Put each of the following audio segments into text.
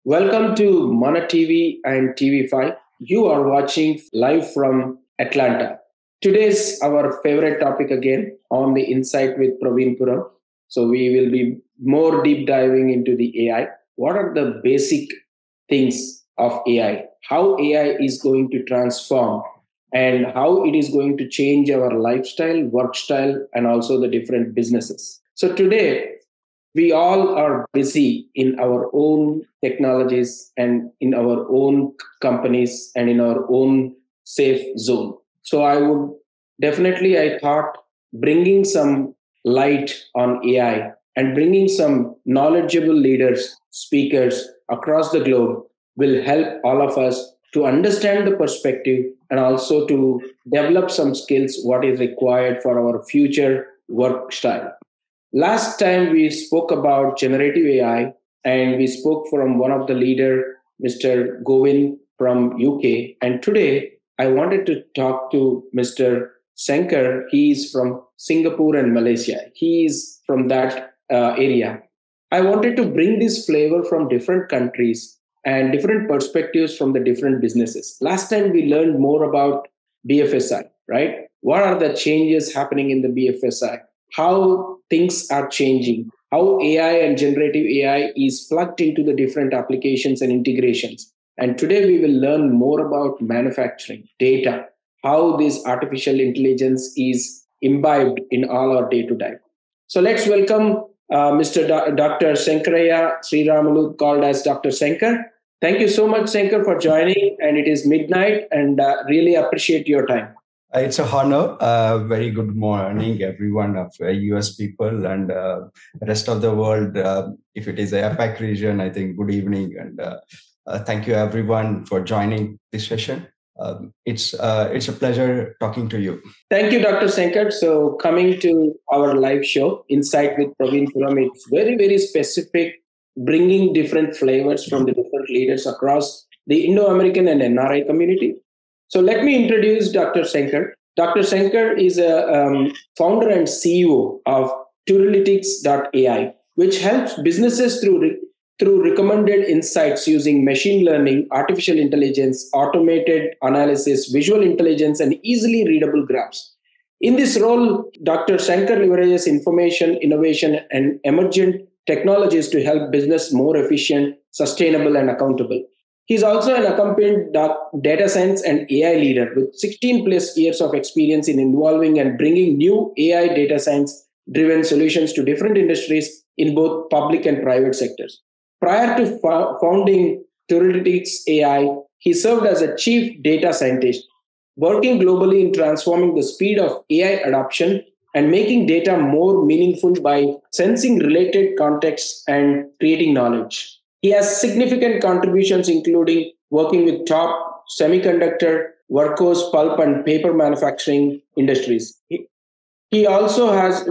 Welcome to Mana TV and TV5. You are watching live from Atlanta. Today's our favorite topic again on the Insight with Praveen Puram. So we will be more deep diving into the AI. What are the basic things of AI? How AI is going to transform and how it is going to change our lifestyle, work style, and also the different businesses. So today we all are busy in our own technologies and in our own companies and in our own safe zone. So I thought bringing some light on AI and bringing some knowledgeable leaders, speakers across the globe will help all of us to understand the perspective and also to develop some skills what is required for our future work style. Last time we spoke about generative AI and we spoke from one of the leader, Mr. Govind from UK. And today I wanted to talk to Mr. Sankar. He is from Singapore and Malaysia. He is from that area. I wanted to bring this flavor from different countries and different perspectives from the different businesses. Last time we learned more about BFSI, right? What are the changes happening in the BFSI? How things are changing, how AI and generative AI is plugged into the different applications and integrations. And today we will learn more about manufacturing, data, how this artificial intelligence is imbibed in all our day to day. So let's welcome Mr. Dr. Sankaraya Sriramalu, called as Dr. Sankar. Thank you so much, Sankar, for joining. And it is midnight, and really appreciate your time. It's a honor. Very good morning, everyone of US people and rest of the world. If it is a APAC region, I think good evening and thank you everyone for joining this session. It's a pleasure talking to you. Thank you, Dr. Sankar. So coming to our live show, Insight with Praveen Puram, it's very, very specific, bringing different flavors from the different leaders across the Indo-American and NRI community. So let me introduce Dr. Sankar. Dr. Sankar is a founder and CEO of Turilytix.Ai, which helps businesses through recommended insights using machine learning, artificial intelligence, automated analysis, visual intelligence, and easily readable graphs. In this role, Dr. Sankar leverages information, innovation, and emergent technologies to help business more efficient, sustainable, and accountable. He's also an accomplished data science and AI leader with 16 plus years of experience in involving and bringing new AI data science driven solutions to different industries in both public and private sectors. Prior to founding Turilytix.Ai, he served as a chief data scientist, working globally in transforming the speed of AI adoption and making data more meaningful by sensing related contexts and creating knowledge. He has significant contributions, including working with top semiconductor, workhorse, pulp, and paper manufacturing industries. He also has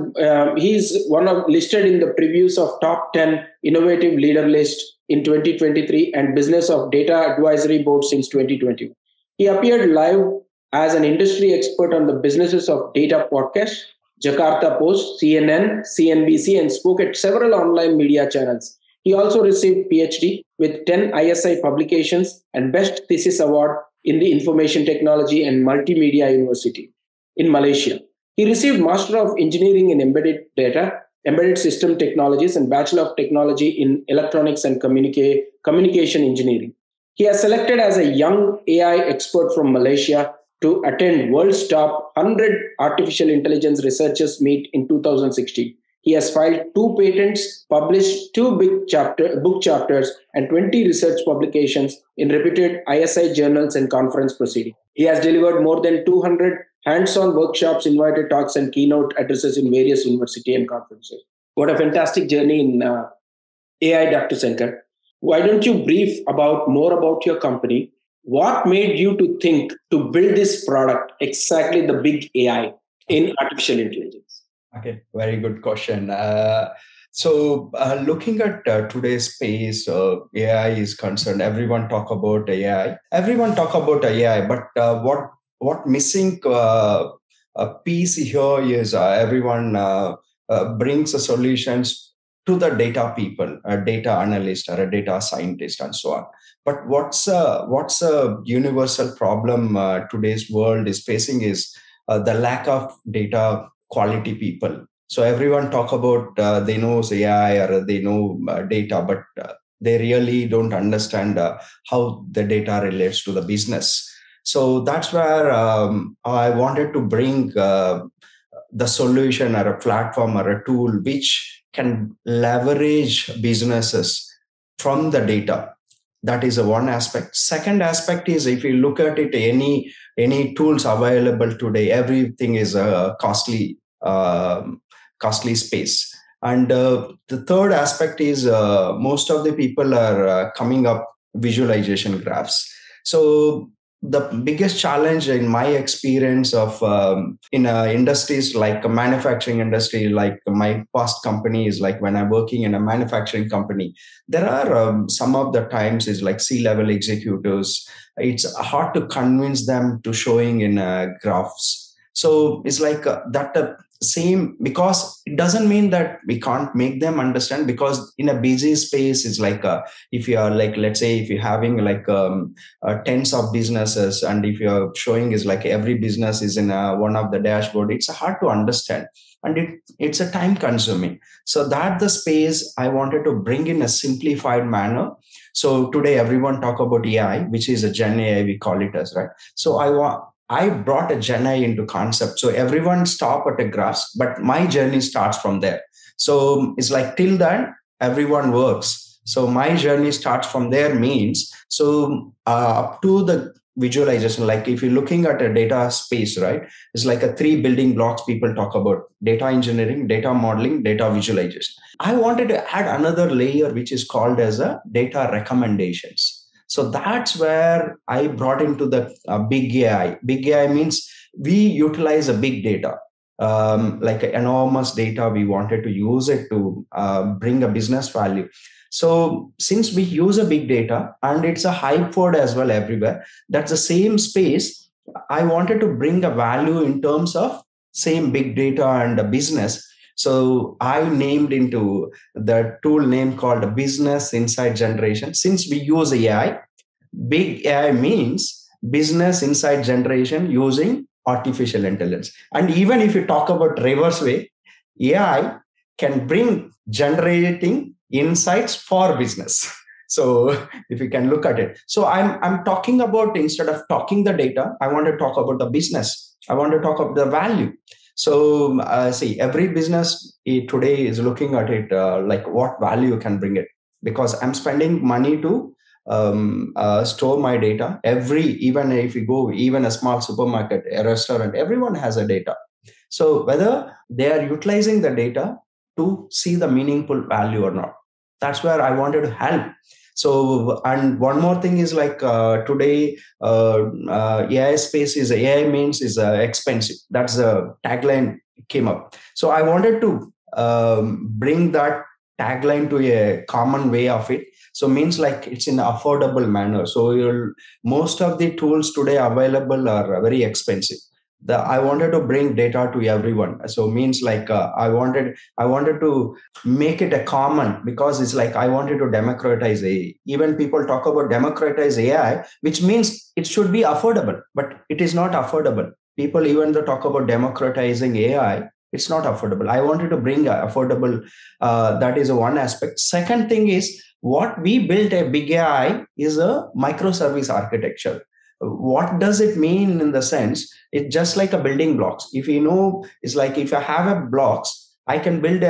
he's one of listed in the previews of top 10 innovative leader list in 2023 and business of data advisory board since 2020. He appeared live as an industry expert on the businesses of data podcast, Jakarta Post, CNN, CNBC, and spoke at several online media channels. He also received Ph.D. with 10 ISI publications and Best Thesis Award in the Information Technology and Multimedia University in Malaysia. He received Master of Engineering in Embedded System Technologies, and Bachelor of Technology in Electronics and Communication Engineering. He has selected as a young AI expert from Malaysia to attend World's Top 100 Artificial Intelligence Researchers Meet in 2016. He has filed 2 patents, published 2 book chapters, and 20 research publications in reputed ISI journals and conference proceedings. He has delivered more than 200 hands-on workshops, invited talks, and keynote addresses in various university and conferences. What a fantastic journey in AI, Dr. Sankar. Why don't you brief more about your company? What made you to think to build this product, exactly the big AI in artificial intelligence? Okay, very good question. Looking at today's space, AI is concerned. Everyone talk about AI. But what missing a piece here is everyone brings the solutions to the data people, a data analyst or a data scientist, and so on. But what's a universal problem today's world is facing is the lack of data quality people. So everyone talk about they know AI or they know data, but they really don't understand how the data relates to the business. So that's where I wanted to bring the solution or a platform or a tool which can leverage businesses from the data. That is a one aspect. Second aspect is, if you look at it, any tools available today, everything is a costly space. And the third aspect is most of the people are coming up visualization graphs. So the biggest challenge in my experience of in industries like a manufacturing industry, like my past company is like when I'm working in a manufacturing company, there are some of the times is like C-level executives. It's hard to convince them to showing in graphs. So it's like that same, because it doesn't mean that we can't make them understand, because in a busy space it's like if you are like, let's say if you're having like tens of businesses, and if you're showing is like every business is in one of the dashboard, it's hard to understand, and it's a time consuming. So that the space I wanted to bring in a simplified manner. So today everyone talk about AI, which is a Gen AI, we call it as, right? So I brought a Gen AI into concept. So everyone stop at a graphs, but my journey starts from there. So it's like till then, everyone works. So my journey starts from there means, so up to the visualization, like if you're looking at a data space, right? It's like a three building blocks people talk about: data engineering, data modeling, data visualization. I wanted to add another layer, which is called as a data recommendations. So that's where I brought into the big AI. Big AI means we utilize a big data, like enormous data. We wanted to use it to bring a business value. So since we use a big data and it's a hype word as well everywhere, that's the same space. I wanted to bring a value in terms of same big data and a business. So I named into the tool name called Business Insight Generation. Since we use AI, big AI means business insight generation using artificial intelligence. And even if you talk about reverse way, AI can bring generating insights for business. So if you can look at it. So I'm talking about, instead of talking the data, I want to talk about the business. I want to talk about the value. So see, every business today is looking at it like what value can bring it, because I'm spending money to store my data. Even if you go, even a small supermarket, a restaurant, everyone has a data. So whether they are utilizing the data to see the meaningful value or not, that's where I wanted to help. So, and one more thing is like today, AI space is, AI means is expensive. That's the tagline came up. So I wanted to bring that tagline to a common way of it. So means like it's in affordable manner. So most of the tools today available are very expensive. I wanted to bring data to everyone. So means like I wanted to make it a common, because it's like I wanted to democratize AI. Even people talk about democratize AI, which means it should be affordable, but it is not affordable. People even though talk about democratizing AI, it's not affordable. I wanted to bring affordable. That is one aspect. Second thing is, what we built a big AI is a microservice architecture. What does it mean in the sense? It's just like a building blocks. If you know, it's like if I have a blocks, I can build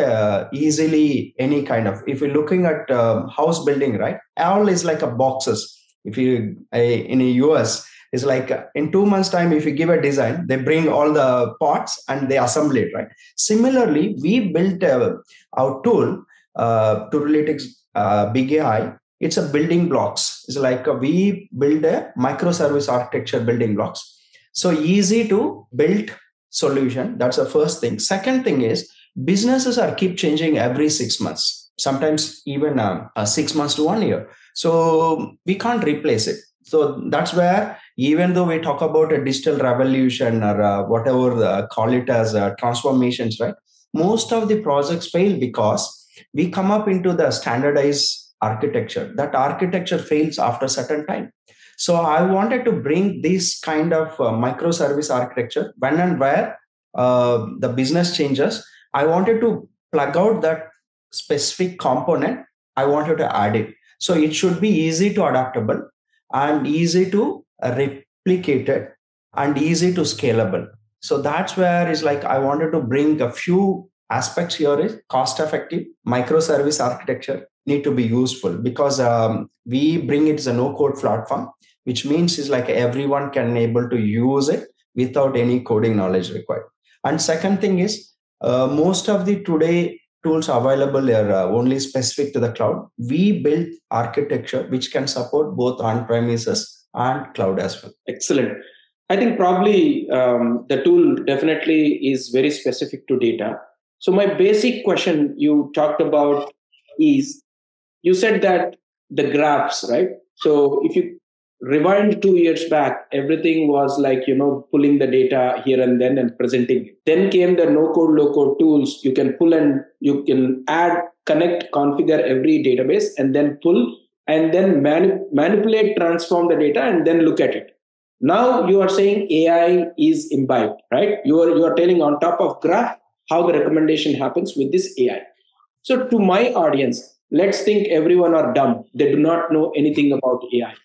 easily any kind of. If you're looking at house building, right? All is like a boxes. If you in the US, it's like in 2 months' time, if you give a design, they bring all the parts and they assemble it, right? Similarly, we built our tool, Turilytix, Big AI. It's a building blocks. It's like we build a microservice architecture building blocks. So easy to build solution. That's the first thing. Second thing is, businesses are keep changing every 6 months, sometimes even 6 months to 1 year. So we can't replace it. So that's where, even though we talk about a digital revolution or whatever call it as transformations, right? Most of the projects fail because we come up into the standardized architecture. That architecture fails after a certain time. So I wanted to bring this kind of microservice architecture when and where the business changes. I wanted to plug out that specific component. I wanted to add it. So it should be easy to adaptable and easy to replicate it and easy to scalable. So that's where is like I wanted to bring a few aspects here is cost effective microservice architecture need to be useful because we bring it as a no code platform, which means is like everyone can able to use it without any coding knowledge required. And second thing is most of the today tools available are only specific to the cloud. We build architecture which can support both on premises and cloud as well. Excellent. I think probably the tool definitely is very specific to data. So my basic question you talked about is, you said that the graphs, right? So if you rewind 2 years back, everything was like, pulling the data here and then and presenting it. Then came the no code, low code tools. You can pull and you can add, connect, configure every database and then pull and then manipulate, transform the data and then look at it. Now you are saying AI is imbibed, right? You are telling on top of graph how the recommendation happens with this AI. So to my audience, let's think everyone are dumb. They do not know anything about AI.